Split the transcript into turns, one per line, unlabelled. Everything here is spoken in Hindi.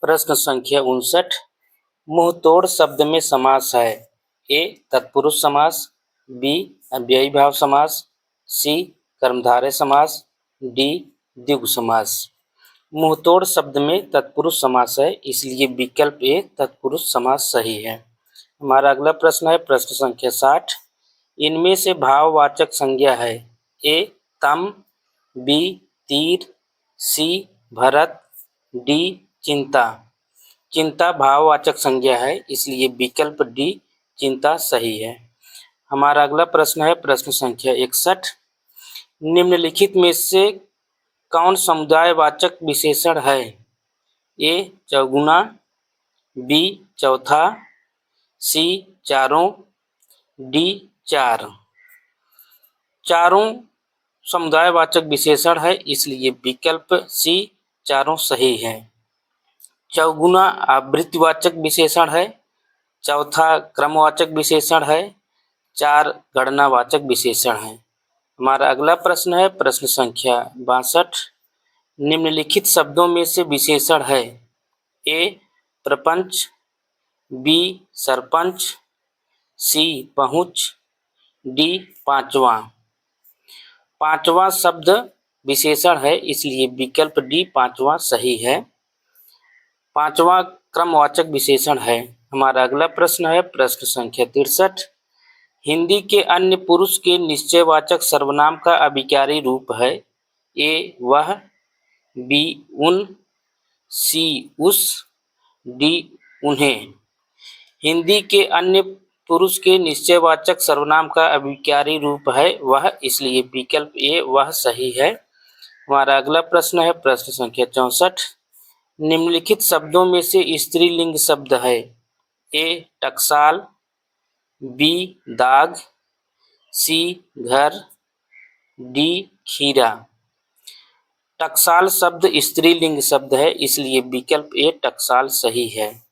प्रश्न संख्या 59। मुंहतोड़ शब्द में समास है। ए तत्पुरुष समास, बी अव्ययी भाव समास, सी कर्मधारय समास, डी द्विगु समास। मुंहतोड़ शब्द में तत्पुरुष समास है, इसलिए विकल्प ए तत्पुरुष समास सही है। हमारा अगला प्रश्न है प्रश्न संख्या 60। इनमें से भाववाचक संज्ञा है। ए तम, बी तीर, सी भरत, डी चिंता। चिंता भाववाचक संज्ञा है, इसलिए विकल्प डी चिंता सही है। हमारा अगला प्रश्न है प्रश्न संख्या 61। निम्नलिखित में से कौन समुदायवाचक विशेषण है? ए चौगुना, बी चौथा, सी चारों, डी चार। चारों समुदायवाचक विशेषण है, इसलिए विकल्प सी चारों सही है। चौगुना आवृत्तिवाचक विशेषण है, चौथा क्रमवाचक विशेषण है, चार गणनावाचक विशेषण है। हमारा अगला प्रश्न है प्रश्न संख्या 62। निम्नलिखित शब्दों में से विशेषण है। ए प्रपंच, बी सरपंच, सी पहुँच, डी पांचवा। पांचवा शब्द विशेषण है, इसलिए विकल्प डी पांचवा सही है। पांचवा क्रमवाचक विशेषण है। हमारा अगला प्रश्न है प्रश्न संख्या 63। हिंदी के अन्य पुरुष के निश्चयवाचक सर्वनाम का अभिकारी रूप है। ए वह, बी उन, सी उस, डी उन्हें। हिंदी के अन्य पुरुष के निश्चयवाचक सर्वनाम का अभिकारी रूप है वह, इसलिए विकल्प ए वह सही है। हमारा अगला प्रश्न है प्रश्न संख्या 64। निम्नलिखित शब्दों में से स्त्रीलिंग शब्द है। ए टकसाल, बी दाग, सी घर, डी खीरा। टकसाल शब्द स्त्रीलिंग शब्द है, इसलिए विकल्प ए टकसाल सही है।